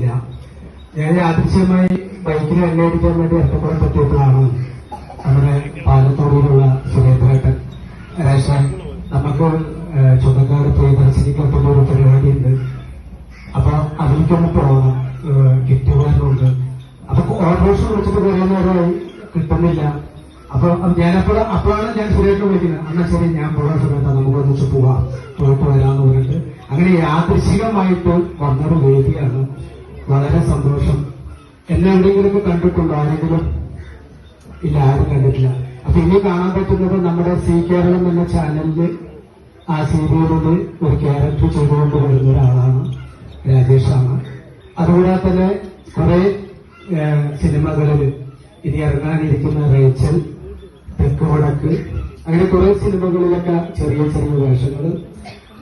അറിയില്ല. ഞാൻ യാദൃശ്യമായി ബൈക്കിൽ എണ്ണയടിക്കാൻ വേണ്ടി എത്തപ്പുറം പറ്റിയപ്പോഴാണ് നമ്മുടെ പാലത്തോടിയിലുള്ള സുരേന്ദ്രേട്ടൻ രേഷൻ നമുക്ക് ചുണ്ടക്കാട് പ്രിയദർശിനി ക്ലബിന്റെ ഒരു പരിപാടിയുണ്ട്, അപ്പൊ അതിലേക്കൊന്ന് പോകണം, ഗിഫ്റ്റ് വേറുണ്ട്. അപ്പൊ ഓട്ടോറിക്ഷ വിളിച്ചിട്ട് കുറേ നേരമായി കിട്ടുന്നില്ല. അപ്പൊ അപ്പോഴാണ് ഞാൻ സുരേഷിനെ വിളിക്കുന്നത്. എന്നാ ശരി, ഞാൻ പോകാൻ സമയത്ത് നമുക്ക് ഒന്നിച്ച് പോവാം, പോയിട്ട് വരാമെന്ന് പറഞ്ഞിട്ട് അങ്ങനെ യാദൃശികമായിട്ട് വന്നൊരു വേദിയാണ്. വളരെ സന്തോഷം. എന്നെ എവിടെയെങ്കിലുമൊക്കെ കണ്ടിട്ടുണ്ടോ ആരെങ്കിലും? ഇല്ല, ആരും കണ്ടിട്ടില്ല. അപ്പൊ ഇനി കാണാൻ പറ്റുന്നത് നമ്മുടെ സി കേരളം എന്ന ചാനലില് ആ സീരിയലില് ഒരു ക്യാരക്ടർ ചെയ്തുകൊണ്ട് വരുന്ന ഒരാളാണ്, രാജേഷാണ്. അതുകൂടാതെ തന്നെ കുറെ സിനിമകളിൽ ഇനി ഇറങ്ങാനിരിക്കുന്ന റേച്ചൽ, തെക്ക് വടക്ക്, അങ്ങനെ കുറെ സിനിമകളിലൊക്കെ ചെറിയ ചെറിയ വേഷങ്ങൾ.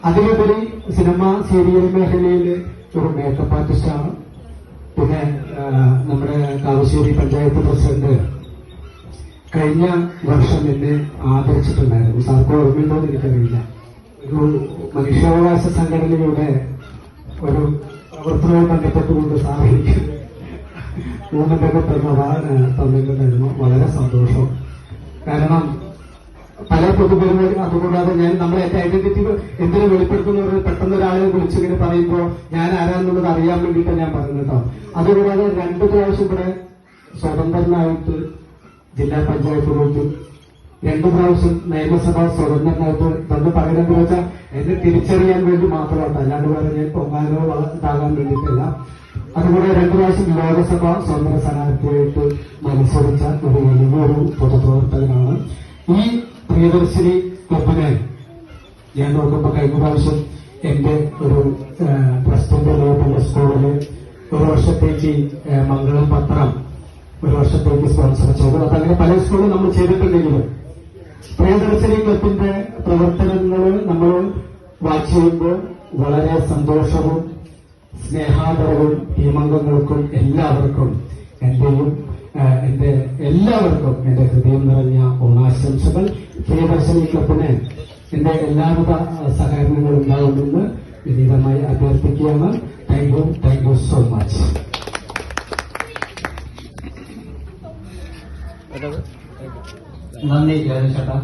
അതിലുപരി സിനിമ സീരിയൽ മേഖലയിൽ ഒരു മേക്കപ്പ് ആർട്ടിസ്റ്റാണ്. പിന്നെ നമ്മുടെ കാവശ്ശേരി പഞ്ചായത്ത് പ്രസിഡന്റ് കഴിഞ്ഞ വർഷം എന്നെ ആദരിച്ചിട്ടുണ്ടായിരുന്നു. സാർക്ക് ഓർമ്മയുണ്ടോ എന്ന് എനിക്കറിയില്ല. ഒരു മനുഷ്യാവകാശ സംഘടനയുടെ ഒരു പ്രവർത്തനവുമായി ബന്ധപ്പെട്ടുകൊണ്ട് സാറിന് മൂന്നെണ്ണൊക്കെ തന്നിട്ടുണ്ടായിരുന്നു. വളരെ സന്തോഷം. കാരണം പല പൊതുപരിപാടി, അതുകൂടാതെ ഞാൻ നമ്മളെ എന്റെ ഐഡന്റിറ്റി എന്തിനു വെളിപ്പെടുത്തുന്നവർ പെട്ടെന്ന് ഒരാളെ വിളിച്ചിങ്ങനെ പറയുമ്പോൾ ഞാൻ ആരാന്നുള്ളത് അറിയാൻ വേണ്ടിയിട്ടാണ് ഞാൻ പറഞ്ഞത് കേട്ടോ. അതുകൂടാതെ 2 പ്രാവശ്യം ഇവിടെ സ്വതന്ത്രനായിട്ട് ജില്ലാ പഞ്ചായത്തിലേക്ക്, 2 പ്രാവശ്യം നിയമസഭ സ്വതന്ത്രനായിട്ട് തന്നെ പറയുന്നത് വെച്ചാൽ എന്നെ തിരിച്ചറിയാൻ വേണ്ടി മാത്രമാണ്, അല്ലാണ്ട് വേറെ ഞാൻ പൊങ്ങാനോ ഇതാകാൻ വേണ്ടിയിട്ടല്ല. അതുപോലെ 2 പ്രാവശ്യം ലോകസഭ സ്വതന്ത്ര സ്ഥാനാർത്ഥിയായിട്ട് മത്സരിച്ച ഒരു വലിയൊരു പൊതുപ്രവർത്തകനാണ്. ഈ പ്രിയദർശിനി ക്ലബിനെ ഞാൻ നോക്കുമ്പോൾ കഴിഞ്ഞ പ്രാവശ്യം എന്റെ ഒരു പ്രസിഡന്റ് ലേബിന്റെ സ്കൂളില് 1 വർഷത്തേക്ക് മംഗളം പത്രം 1 വർഷത്തേക്ക് സ്പോൺസർ ചെയ്തു. അതങ്ങനെ പല സ്കൂളും നമ്മൾ ചെയ്തിട്ടുണ്ടെങ്കിലും പ്രിയദർശിനി ക്ലബിന്റെ പ്രവർത്തനങ്ങൾ നമ്മൾ വാച്ച് ചെയ്യുമ്പോൾ വളരെ സന്തോഷവും സ്നേഹാദരവും ടീമംഗങ്ങൾക്കും എല്ലാവർക്കും എല്ലാവർക്കും എന്റെ ഹൃദയം നിറഞ്ഞ ഓണാശംസകൾ. പ്രിയദർശിനി ക്ലബിന് എന്റെ എല്ലാവിധ സഹകരണങ്ങളും ഉണ്ടാകുമെന്ന് വിനീതമായി അഭ്യർത്ഥിക്കുകയാണ്. Thank you so much. നന്ദി ചേട്ടാ.